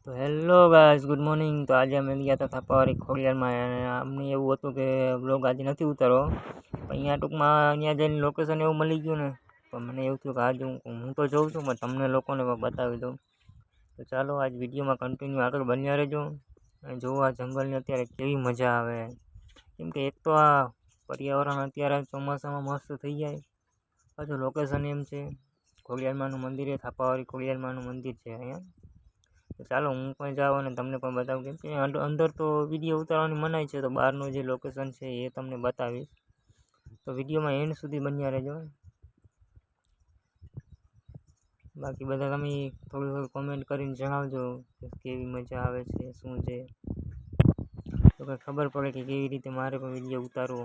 તો hello guys, good morning. તો આજે અમે ગયા હતા થાપાવાળી ખોડિયારમાં અને અમને એવું હતું કે બ્લોગ આજે નથી ઉતારવો, પણ અહીંયા ટૂંકમાં અહીંયા જઈને લોકેશન એવું મળી ગયું ને, તો મને એવું થયું કે આજે હું તો જોઉં છું પણ તમને લોકોને પણ બતાવી દઉં। તો ચાલો આજ વિડીયોમાં કન્ટિન્યુ આગળ બન્યા રહેજો અને જુઓ આ જંગલની અત્યારે કેવી મજા આવે। કેમ કે એક તો આ પર્યાવરણ અત્યારે ચોમાસામાં મસ્ત થઈ જાય, પાછું લોકેશન એમ છે ખોડિયારમાંનું મંદિર, એ થાપાવાળી ખોડિયારમાંનું મંદિર છે અહીંયા। તો ચાલો હું પણ જાઉં અને તમને પણ બતાવું, કેમ કે અંદર તો વિડીયો ઉતારવાની મનાઈ છે, તો બહારનું જે લોકેશન છે એ તમને બતાવીશ। તો વિડીયોમાં એન્ડ સુધી બન્યા રહેજો। બાકી બધા તમે થોડું કોમેન્ટ કરીને જણાવજો કે કેવી મજા આવે છે, શું છે, તો કંઈ ખબર પડે કે કેવી રીતે મારે પણ વિડીયો ઉતારવો।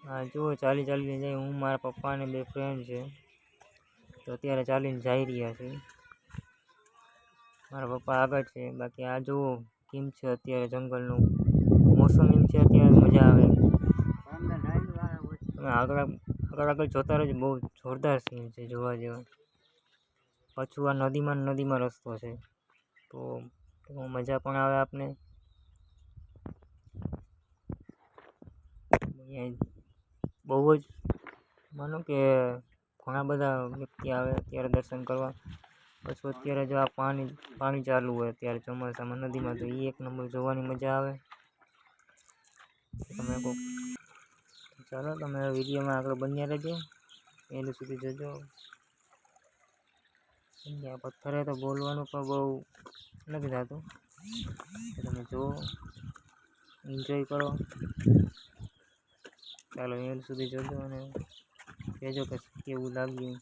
હા જુઓ, ચાલીને જાય, હું મારા પપ્પા અને બે ફ્રેન્ડ છે, તો અત્યારે ચાલીને જઈ રહ્યા છે। મારા પપ્પા આગળ છે, બાકી આ જુઓ કેમ છે અત્યારે જંગલનું મોસમ, એમ છે અત્યારે મજા આવે। તમે આગળ જોતા રહેજો, બહુ જોરદાર સીન છે જોવા જેવો। પાછું આ નદીમાં રસ્તો છે, તો મજા પણ આવે આપને। બહુ જ માનો કે ઘણા બધા વ્યક્તિ આવે અત્યારે દર્શન કરવા। પછી અત્યારે જો આ પાણી ચાલુ હોય અત્યારે ચોમાસામાં નદીમાં, તો એ એક નંબર જોવાની મજા આવે। તમે ચાલો તમે વિડીયોમાં આગળ બન્યા રહેજો, એન્ડ સુધી જોજો। પથ્થરે તો બોલવાનું પણ બહુ નથી થતું, તમે જુઓ, એન્જોય કરો। ચાલો એન્ડ સુધી જોજો અને કહેજો કે કેવું લાગ્યું।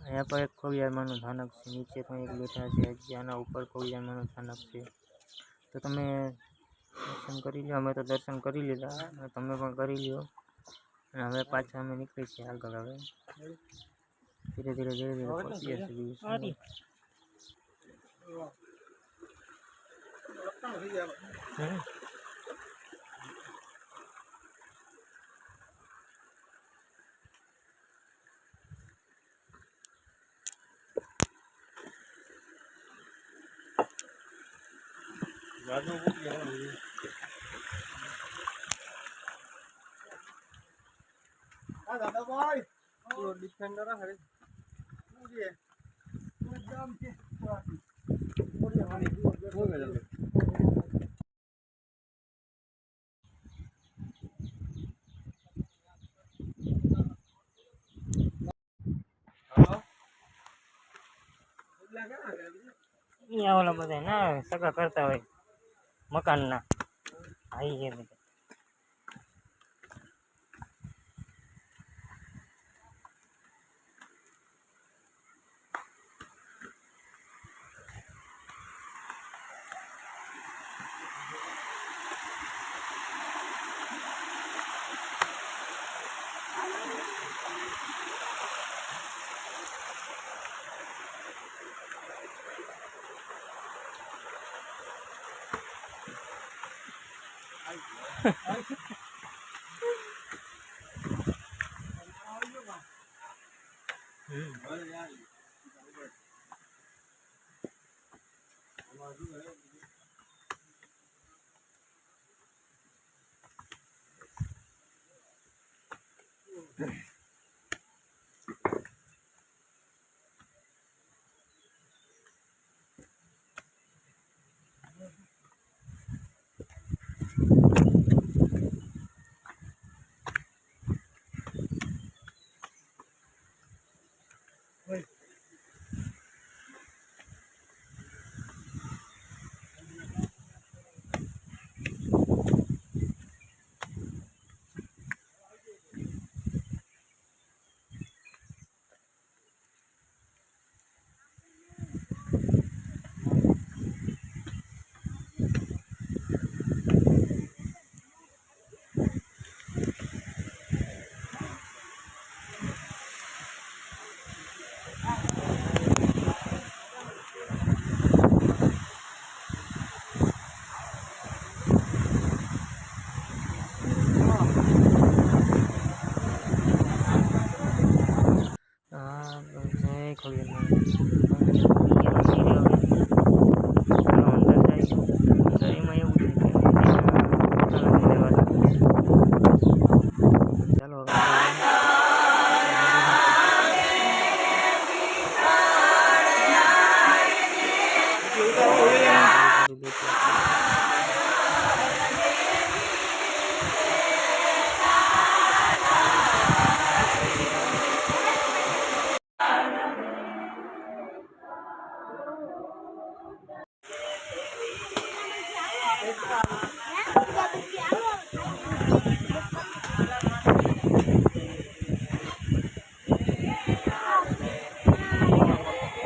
અહીંયા પર એક ખોડિયારમાંનું સ્થાનક છે, નીચે પણ એક બેઠા છે, હજી આના ઉપર ખોડિયારમાંનું સ્થાનક છે। તો તમે દર્શન કરી લો, અમે તો દર્શન કરી લીધા, તમે પણ કરી લો। અને હવે પાછા અમે નીકળી છીએ આગળ। હવે ધીરે ધીરે પહોંચીએ છીએ। ઓલા બધા ના સગા કરતા હોય મકાનના આવી છે બધા.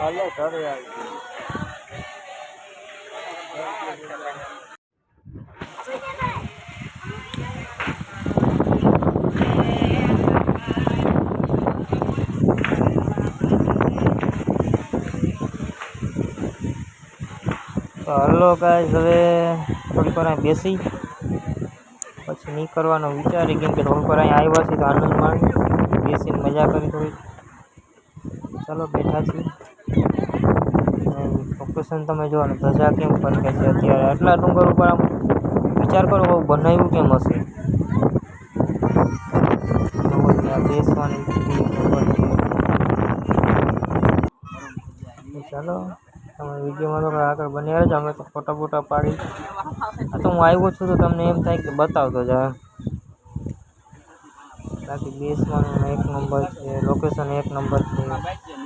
હાલો ઘરે આવી તો હલો ગાઈસ, હવે થોડીક વાર અહીં બેસી પછી નીકળવાનો વિચારી, કેમ કે થોડીક વાર અહીં આવ્યા છીએ તો આનંદ માણી બેસીને મજા કરી થોડી. ચાલો બેઠા છીએ. લોકેશન તમે જોવાનું, ધજા કેમ ફરકે છે અત્યારે આટલા ડુંગર ઉપર. આમ વિચાર કરો બહુ બનાવ્યું કેમ હશે. બેસવાની ચાલો તમે વિડીયોમાં તો આગળ બન્યા રહેજો. અમે તો ફોટા ફોટા પાડી. આ તો હું આવ્યો છું તો તમને એમ થાય કે બતાવતો જાય. બાકી બેસવાનું એક નંબર છે, લોકેશન એક નંબર છે.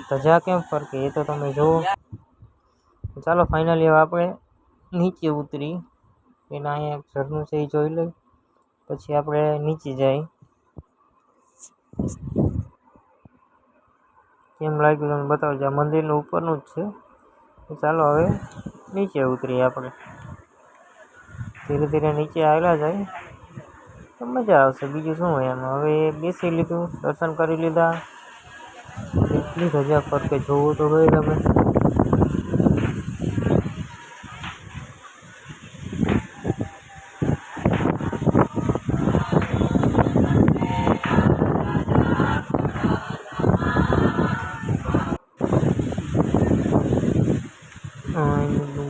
ધજા કેમ ફરકે એ તો તમે જુઓ. ચાલો ફાઇનલી હવે આપણે નીચે ઉતરી. એના અહીંયા ઝરણું છે એ જોઈ લઈ, પછી આપણે નીચે જઈ. કેમ લાગ્યું તમને બતાવજો. આ મંદિરનું ઉપરનું જ છે. ચાલો હવે નીચે ઉતરીએ આપણે. ધીરે ધીરે નીચે આવેલા જાય તો મજા આવશે. બીજું શું હોય એમાં. હવે બેસી લીધું, દર્શન કરી લીધા. એટલી ધજા ફરકે જોવું તો હોય તમે.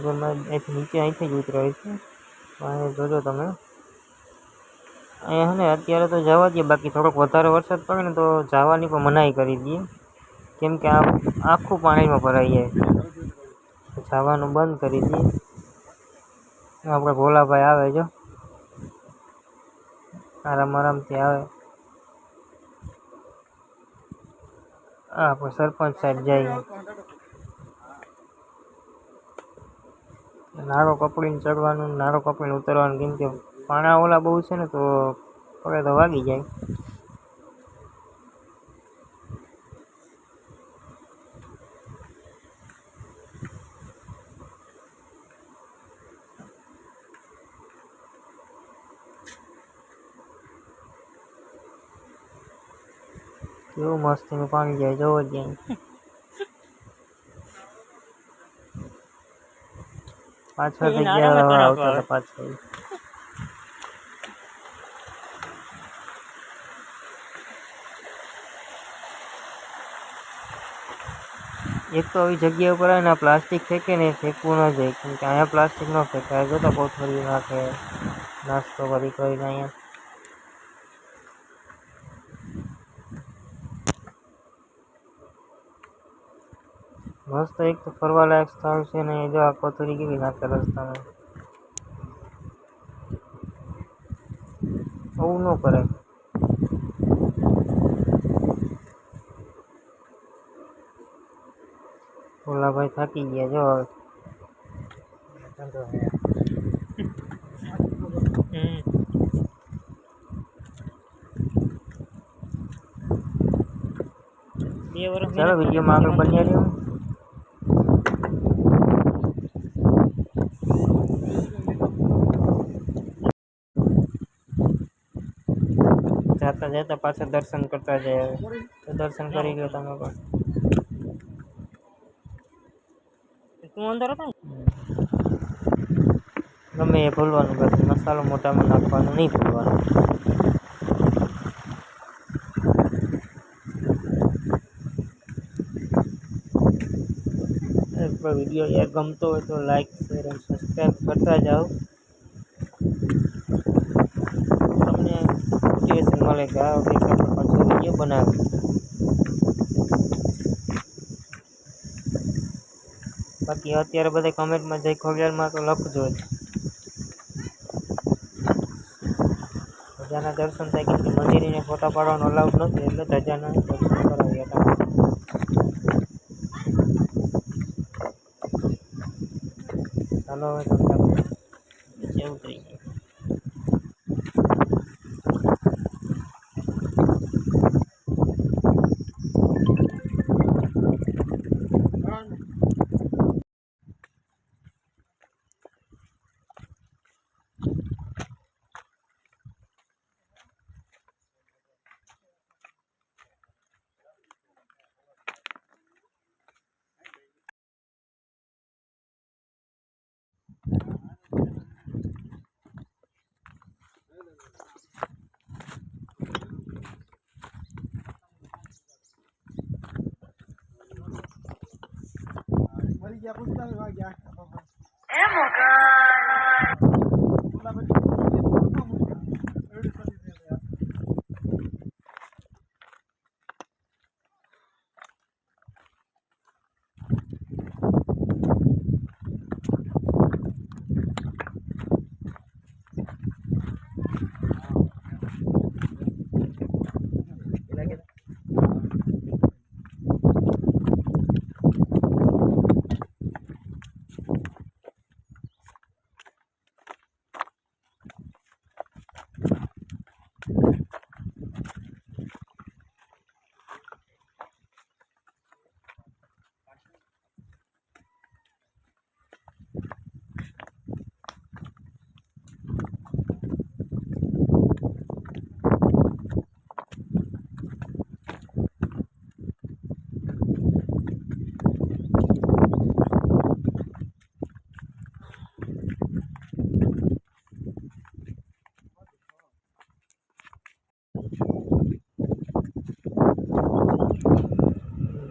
ભાવનગરમાં અહીંથી જ ઉતરાય છે. અહીંયા જોજો તમે. અહીંયા છે ને અત્યારે તો જવા દઈએ, બાકી થોડોક વધારે વરસાદ પડે ને તો જવાની પણ મનાઈ કરી દઈએ, કેમ કે આ આખું પાણીમાં ભરાઈ જાય, જવાનું બંધ કરી દઈએ. આપણે ભોલાભાઈ આવે જો, આરામથી આવે. આપણે સરપંચ સાહેબ જાય, નાળો કપડીને ચડવાનું, નાળો કપડીને ઉતરવાનું, કેમ કે પાણા ઓલા બહુ છે ને તો પગે તો વાગી જાય. કેવું મસ્તીનું પાણી જાય, જોવો જ જાય. પાછળ થઈ ગયા આવતા પાછળ. એક તો આવી જગ્યા ઉપર આવે ને પ્લાસ્ટિક ફેંકે ને ફેંકવું ન જાય, કેમ કે અહીંયા પ્લાસ્ટિક ન ફેંકાય. જોતા કોથળી નાખે, નાસ્તો કરીને અહીંયા. મસ્ત એક તો ફરવાલાયક સ્થળ છે ને, જો આ કોથળી કેવી નાખે રસ્તામાં. આવું ન કરે. ભોલાભાઈ થાકી ગયા જો હવે. ચાલો વિડીયોમાં આગળ બન્યા રહ્યો. જાતા જતા પાછા દર્શન કરતા જાય. તો દર્શન કરી લો તમે પણ. તું અંદર હતો? ગમે એ ભૂલવાનું, બાકી મસાલો મોટામાં નાખવાનો નહીં ભૂલવાનું. વિડીયો યાર ગમતો હોય તો લાઈક, શેર અને સબસ્ક્રાઈબ કરતા જાઓ. તમને મોટિવેશન મળે કે આ વખતે પાછો વિડીયો બનાવી. બાકી અત્યારે બધા કમેન્ટમાં જય ખોડિયારમાં તો લખજો જ. ધજાના દર્શન થાય, કેમ કે મંદિરને ફોટા પાડવાનો અલાઉડ નથી, એટલે ધજાના દર્શન કરાવ્યા હતા. ચાલો હવે તમને નીચે ઉતરી જાય.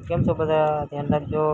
કેમ છો બધા? ધ્યાન રાખજો.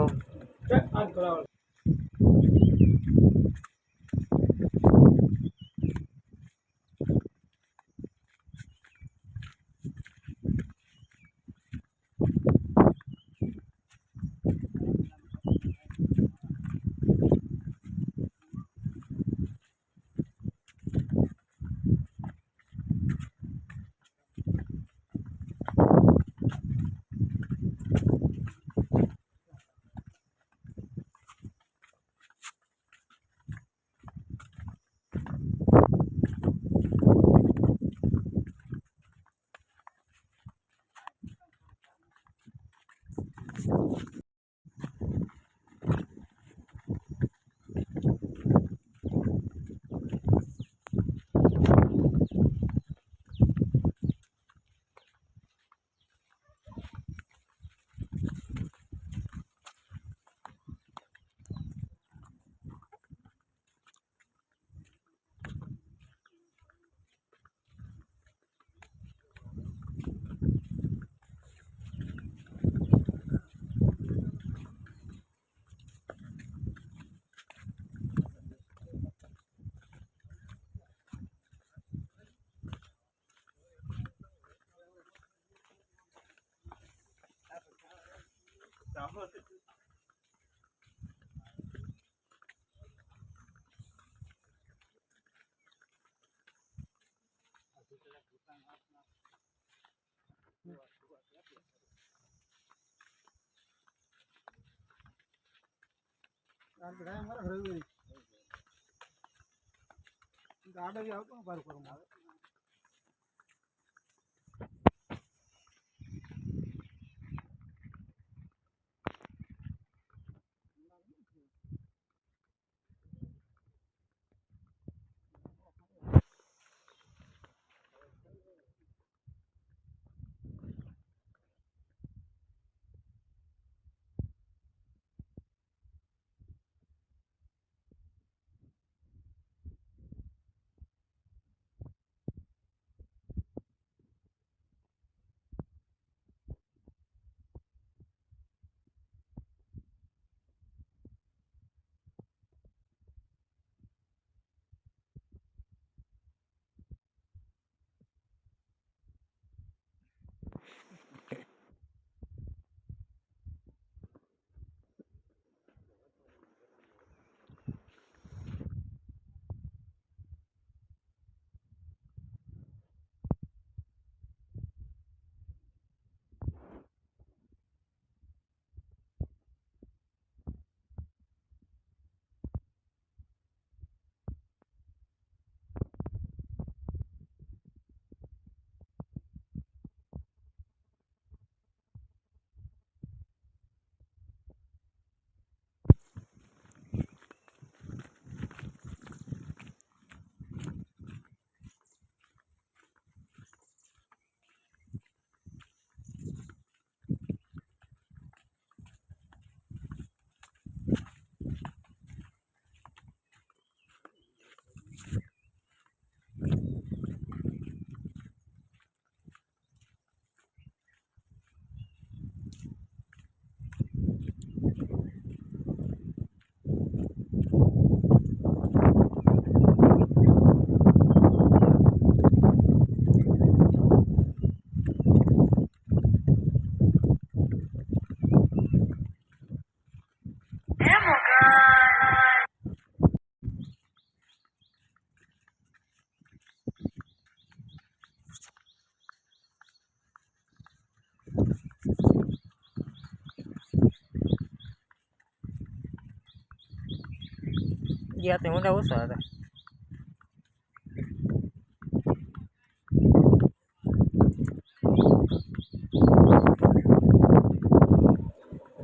ગયા તે ઊંડા ઓછા હતા.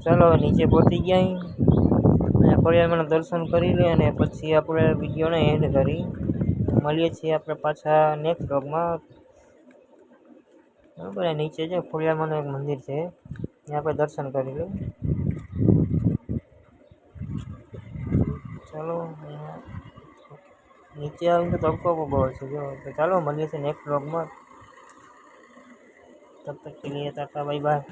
ચાલો હવે નીચે પહોંચી ગયા અને ખોડિયારમાં દર્શન કરી લે અને પછી આપણે વિડીયોને એન્ડ કરી મળીએ છીએ આપણે પાછા નેક્સ્ટ બ્લોગમાં. બરાબર, નીચે જે ખોડિયારમાંનું એક મંદિર છે ત્યાં આપણે દર્શન કરી લઈએ. ચાલો નીચે આવીને તો તડકો બહુ છે જો. તો ચાલો મળીએ છીએ નેક્સ્ટ બ્લોગમાં. તબ તક કે લીએ ટાટા બાય બાય.